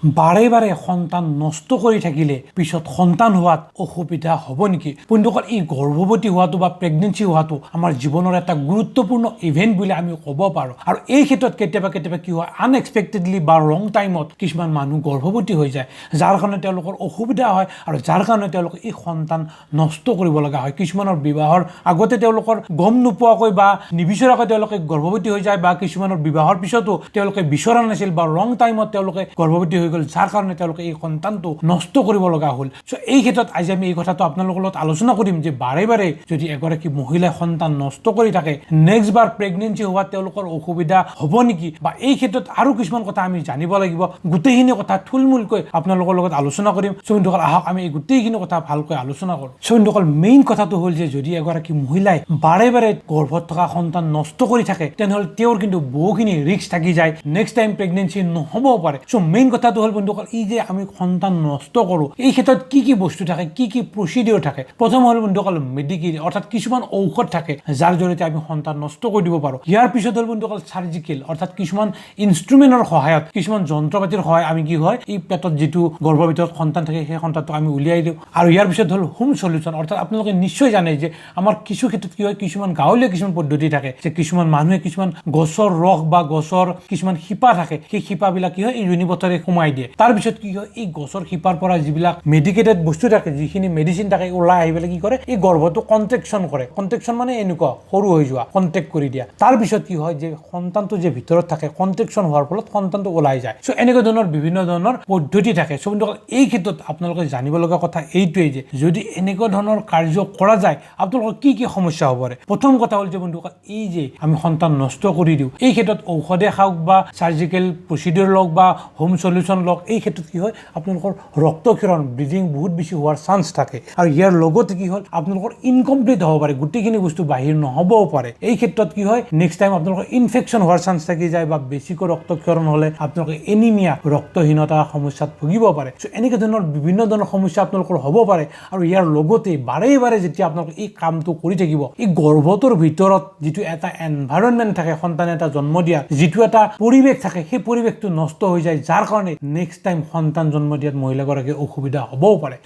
বাৰে বাৰে সন্তান নষ্ট কৰি থাকিলে পিছত সন্তান হোৱাত অসুবিধা হ'ব নেকি? বন্ধুসকল, এই গৰ্ভৱতী হোৱাটো বা প্ৰেগনেঞ্চি হোৱাটো আমাৰ জীৱনৰ এটা গুৰুত্বপূৰ্ণ ইভেণ্ট বুলি আমি ক'ব পাৰোঁ। আৰু এই ক্ষেত্ৰত কেতিয়াবা কি হয়, আনএক্সপেক্টেডলি বা ৰং টাইমত কিছুমান মানুহ গৰ্ভৱতী হৈ যায়, যাৰ কাৰণে তেওঁলোকৰ অসুবিধা হয় আৰু যাৰ কাৰণে তেওঁলোকে এই সন্তান নষ্ট কৰিব লগা হয়। কিছুমানৰ বিবাহৰ আগতে তেওঁলোকৰ গম নোপোৱাকৈ বা নিবিচৰাকৈ তেওঁলোকে গৰ্ভৱতী হৈ যায়, বা কিছুমানৰ বিবাহৰ পিছতো তেওঁলোকে বিচৰা নাছিল বা ৰং টাইমত তেওঁলোকে গৰ্ভৱতী হৈ গ'ল, যাৰ কাৰণে তেওঁলোকে এই সন্তানটো নষ্ট কৰিব লগা হ'ল। চ' এই ক্ষেত্ৰত আজি আমি এই কথাটো আপোনালোকৰ লগত আলোচনা কৰিম যে বাৰে বাৰে যদি এগৰাকী মহিলাই সন্তান নষ্ট কৰি থাকে, নেক্সট বাৰ প্ৰেগনেঞ্চি হোৱাত তেওঁলোকৰ অসুবিধা হ'ব নেকি, বা এই ক্ষেত্ৰত আৰু কিছুমান কথা আমি জানিব লাগিব। গোটেইখিনি কথা থুলমূলকৈ আপোনালোকৰ লগত আলোচনা কৰিম। চ' বন্ধুসকল, আহক আমি এই গোটেইখিনি কথা ভালকৈ আলোচনা কৰোঁ। চ' বন্ধুসকল, মেইন কথাটো হ'ল যে যদি এগৰাকী মহিলাই বাৰে বাৰে গৰ্ভত থকা সন্তান নষ্ট কৰি থাকে, তেনেহ'লে তেওঁৰ কিন্তু বহুখিনি ৰিস্ক থাকি যায়, নেক্সট টাইম প্ৰেগনেঞ্চি নহ'বও পাৰে। চ' মেইন কথাটো হ'ল বন্ধুসকল, এই যে আমি সন্তান নষ্ট কৰোঁ, এই ক্ষেত্ৰত কি বস্তু থাকে, কি প্ৰচিডিঅ'ৰ থাকে। প্ৰথম হ'ল বন্ধুসকল মেডিকেল, অৰ্থাৎ কিছুমান ঔষধ থাকে যাৰ জৰিয়তে আমি সন্তান নষ্ট কৰি দিব পাৰোঁ। ইয়াৰ পিছত হ'ল বন্ধুসকল চাৰ্জিকেল, অৰ্থাৎ কিছুমান ইনষ্ট্ৰুমেণ্টৰ সহায়ত, কিছুমান যন্ত্ৰ পাতিৰ সহায়ত আমি কি হয়, এই পেটত যিটো গৰ্ভৰ ভিতৰত সন্তান থাকে সেই সন্তানটো আমি উলিয়াই দিওঁ। আৰু ইয়াৰ পিছত হ'ল হোম চলিউশ্যন, অৰ্থাৎ আপোনালোকে নিশ্চয় জানে যে আমাৰ কিছু ক্ষেত্ৰত কি হয়, কিছুমান গাঁৱলীয়া কিছুমান পদ্ধতি থাকে যে কিছুমান মানুহে কিছুমান গছৰ ৰস বা গছৰ কিছুমান শিপা থাকে, সেই শিপাবিলাক কি হয় এই যোনিপথৰে সোমাই দিয়ে। তাৰপিছত কি হয়, এই গছৰ শিপাৰ পৰা যিবিলাক মেডিকেটেড বস্তু থাকে, যিখিনি মেডিচিন থাকে, ওলাই আহি পেলাই কি কৰে, এই গৰ্ভটো কন্ট্ৰেকশ্যন কৰে। কন্ট্ৰেকশ্যন মানে এনেকুৱা সৰু হৈ যোৱা, কন্ট্ৰেক্ট কৰি দিয়া। তাৰপিছত কি হয়, যে সন্তানটো যে ভিতৰত থাকে, কন্ট্ৰেকশ্যন হোৱাৰ ফলত সন্তানটো ওলাই যায়। চ' এনেকুৱা ধৰণৰ বিভিন্ন ধৰণৰ পদ্ধতি থাকে। চ' বন্ধুসকল, এই ক্ষেত্ৰত আপোনালোকে জানিব লগা কথা এইটোৱেই যে যদি এনেকুৱা ধৰণৰ কাৰ্য কৰা যায়, আপোনালোকৰ কি সমস্যা হ'ব পাৰে। প্ৰথম কথা হ'ল যে বন্ধুসকল, এই যে আমি সন্তান নষ্ট কৰি দিওঁ, এই ক্ষেত্ৰত ঔষধে খাওক বা চাৰ্জিকেল প্ৰচিডিঅ'ৰ লওক বা হোম চলিউশ্যন লওক, এই ক্ষেত্ৰত কি হয়, আপোনালোকৰ ৰক্তক্ষৰণ ব্লিডিং বহুত বেছি হোৱাৰ চান্স থাকে। আৰু ইয়াৰ লগতে কি হ'ল, আপোনালোকৰ ইনকমপ্লিট হ'ব পাৰে, গোটেইখিনি বস্তু বাহিৰ নহ'বও পাৰে। এই ক্ষেত্ৰত কি হয়, নেক্সট টাইম আপোনালোকৰ ইনফেকশ্যন হোৱাৰ চান্স থাকি যায়, বা বেছিকৈ ৰক্তক্ষৰণ হ'লে আপোনালোকে এনিমিয়া, ৰক্তহীনতা সমস্যাত ভুগিব পাৰে। চ' এনেকুৱা ধৰণৰ বিভিন্ন ধৰণৰ সমস্যা আপোনালোকৰ হ'ব পাৰে। আৰু ইয়াৰ লগতে বাৰে বাৰে যেতিয়া আপোনালোকে এই কামটো কৰি থাকিব, এই গৰ্ভটোৰ ভিতৰত যিটো এটা এনভাইৰনমেণ্ট থাকে, সন্তান এটা জন্ম দিয়াৰ যিটো এটা পৰিৱেশ থাকে, সেই পৰিৱেশটো নষ্ট হৈ যায়, যাৰ কাৰণে নেক্সট টাইম সন্তান জন্ম দিয়াত মহিলাগৰাকীৰ অসুবিধা হ'বও পাৰে।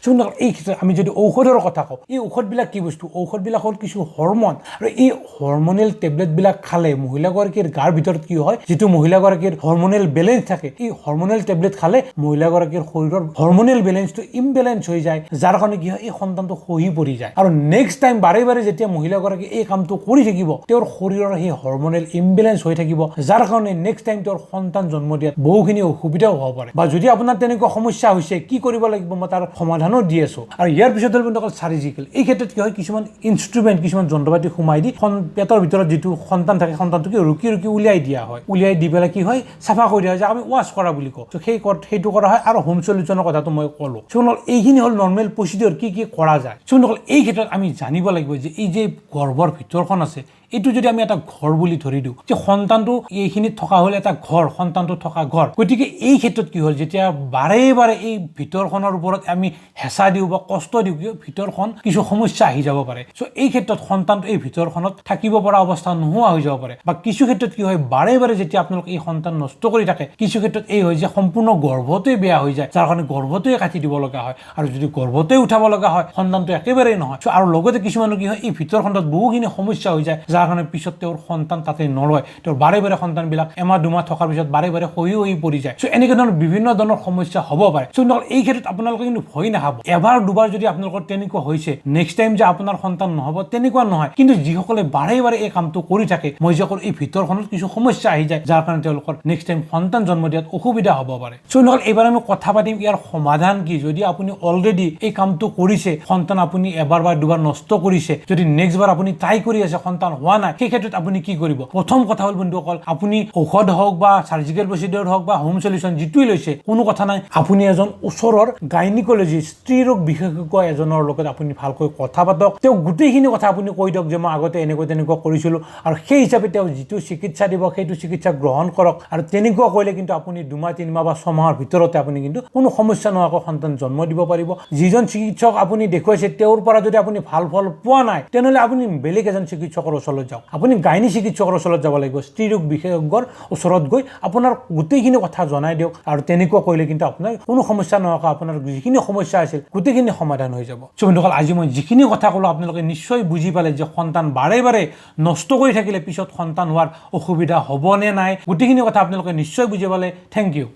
এই ক্ষেত্ৰত আমি যদি ঔষধৰ কথা কওঁ, এই ঔষধবিলাক কি বস্তু, ঔষধবিলাক হ'ল কিছু হৰমন। আৰু এই হৰমনেল টেবলেটবিলাক খালে মহিলাগৰাকীৰ গাৰ ভিতৰত কি হয়, যিটো মহিলাগৰাকীৰ হৰমনেল বেলেঞ্চ থাকে, এই হৰমনেল টেবলেট খালে মহিলাগৰাকীৰ শৰীৰৰ হৰমনেল বেলেঞ্চটো ইমবেলেঞ্চ হৈ যায়, যাৰ কাৰণে কি হয়, এই সন্তানটো খহি পৰি যায়। আৰু নেক্সট টাইম বাৰে বাৰে যেতিয়া মহিলাগৰাকী এই কামটো কৰি থাকিব, তেওঁৰ শৰীৰৰ সেই হৰমনেল ইমবেলেঞ্চ হৈ থাকিব, যাৰ কাৰণে নেক্সট টাইম তেওঁৰ সন্তান জন্ম দিয়াত বহুখিনি অসুবিধাও হ'ব পাৰে। বা যদি আপোনাৰ তেনেকুৱা সমস্যা হৈছে, কি কৰিব লাগিব, মই তাৰ সমাধানো দি আছোঁ। আৰু ইয়াৰ পিছত হ'ল বন্ধুসকল চাৰ্জিকেল। এই ক্ষেত্ৰত কি হয়, কিছুমান ইনষ্ট্ৰুমেণ্ট, কিছুমান যন্ত্ৰপাতি সোমাই দি পেটৰ ভিতৰত যিটো সন্তান থাকে, সন্তানটোকে ৰুকি উলিয়াই দিয়া হয়। উলিয়াই দি পেলাই কি হয়, চাফা কৰি দিয়া হয়, যে আমি ৱাছ কৰা বুলি কওঁ। সেইটো কৰা হয়। আৰু হোম চলিউশ্যনৰ কথাটো মই ক'লোঁ। এইখিনি হ'ল নৰ্মেল প্ৰচিডিঅ'ৰ, কি কৰা যায়। এই ক্ষেত্ৰত আমি জানিব লাগিব যে এই যে গৰ্ভৰ ভিতৰখন আছে, এইটো যদি আমি এটা ঘৰ বুলি ধৰি দিওঁ, যে সন্তানটো এইখিনিত থকা হ'ল এটা ঘৰ, সন্তানটো থকা ঘৰ। গতিকে এই ক্ষেত্ৰত কি হ'ল, যেতিয়া বাৰে বাৰে এই ভিতৰখনৰ ওপৰত আমি হেঁচা দিওঁ বা কষ্ট দিওঁ, ভিতৰখন কিছু সমস্যা আহি যাব পাৰে। চ' এই ক্ষেত্ৰত সন্তানটো এই ভিতৰখনত থাকিব পৰা অৱস্থা নোহোৱা হৈ যাব পাৰে। বা কিছু ক্ষেত্ৰত কি হয়, বাৰে বাৰে যেতিয়া আপোনালোকে এই সন্তান নষ্ট কৰি থাকে, কিছু ক্ষেত্ৰত এই হয় যে সম্পূৰ্ণ গৰ্ভটোৱে বেয়া হৈ যায়, যাৰ কাৰণে গৰ্ভটোৱে কাটি দিব লগা হয়। আৰু যদি গৰ্ভটোৱে উঠাব লগা হয়, সন্তানটো একেবাৰেই নহয়। আৰু লগতে কিছুমানৰ কি হয়, এই ভিতৰখনত বহুখিনি সমস্যা হৈ যায়, যাৰ কাৰণে পিছত তেওঁৰ সন্তান তাতে নলয়, তেওঁৰ বাৰে বাৰে সন্তানবিলাক এমাহ দুমাহ থকাৰ পিছত বাৰে বাৰে খহি পৰি যায়। চ' এনেকুৱা ধৰণৰ বিভিন্ন ধৰণৰ সমস্যা হ'ব পাৰে। চ' এই ক্ষেত্ৰত আপোনালোকে কিন্তু ভয় নাখাব। এবাৰ দুবাৰ যদি আপোনালোকৰ তেনেকুৱা হৈছে, নেক্সট টাইম যে আপোনাৰ সন্তান নহ'ব তেনেকুৱা নহয়। কিন্তু যিসকলে বাৰে বাৰে এই কামটো কৰি থাকে, মই যে ক'লো, এই ভিতৰখনত কিছু সমস্যা আহি যায়, যাৰ কাৰণে তেওঁলোকৰ নেক্সট টাইম সন্তান জন্ম দিয়াত অসুবিধা হ'ব পাৰে। চ' এইবাৰ আমি কথা পাতিম ইয়াৰ সমাধান কি। যদি আপুনি অলৰেডি এই কামটো কৰিছে, সন্তান আপুনি এবাৰ বা দুবাৰ নষ্ট কৰিছে, যদি নেক্সট বাৰ আপুনি ট্ৰাই কৰি আছে, সন্তান হোৱা নাই, সেই ক্ষেত্ৰত আপুনি কি কৰিব। প্ৰথম কথা হ'ল বন্ধুসকল, আপুনি ঔষধ হওক বা চাৰ্জিকেল প্ৰচিডিঅ'ৰ হওক বা হোম চলিউশ্যন যিটোৱে লৈছে, কোনো কথা নাই, আপুনি এজন ওচৰৰ গাইনিকলজিষ্ট, স্ত্ৰী ৰোগ বিশেষজ্ঞ এজনৰ লগত আপুনি ভালকৈ কথা পাতক। তেওঁ গোটেইখিনি কথা আপুনি কৈ দিয়ক যে মই আগতে এনেকুৱা তেনেকুৱা কৰিছিলোঁ, আৰু সেই হিচাপে তেওঁ যিটো চিকিৎসা দিব, সেইটো চিকিৎসা গ্ৰহণ কৰক। আৰু তেনেকুৱা কৰিলে কিন্তু আপুনি 2 মাহ 3 মাহ বা 6 মাহৰ ভিতৰতে আপুনি কিন্তু কোনো সমস্যা নোহোৱাকৈ সন্তান জন্ম দিব পাৰিব। যিজন চিকিৎসক আপুনি দেখুৱাইছে, তেওঁৰ পৰা যদি আপুনি ভাল ফল পোৱা নাই, তেনেহ'লে আপুনি বেলেগ এজন চিকিৎসকৰ ওচৰলৈ ওচৰলৈ যাওক আপুনি গাইনী চিকিৎসকৰ ওচৰত যাব লাগিব স্ত্ৰী ৰোগ বিশেষজ্ঞৰ ওচৰত গৈ আপোনাৰ গোটেইখিনি কথা জনাই দিয়ক আৰু তেনেকুৱা কৰিলে কিন্তু আপোনাৰ কোনো সমস্যা নোহোৱাকৈ আপোনাৰ যিখিনি সমস্যা আছিল গোটেইখিনি সমাধান হৈ যাব সো বন্ধুসকল আজি মই যিখিনি কথা ক'লো আপোনালোকে নিশ্চয় বুজি পালে যে সন্তান বাৰে বাৰে নষ্ট কৰি থাকিলে পিছত সন্তান হোৱাৰ অসুবিধা হ'ব নে নাই গোটেইখিনি কথা আপোনালোকে নিশ্চয় বুজি পালে থেংক ইউ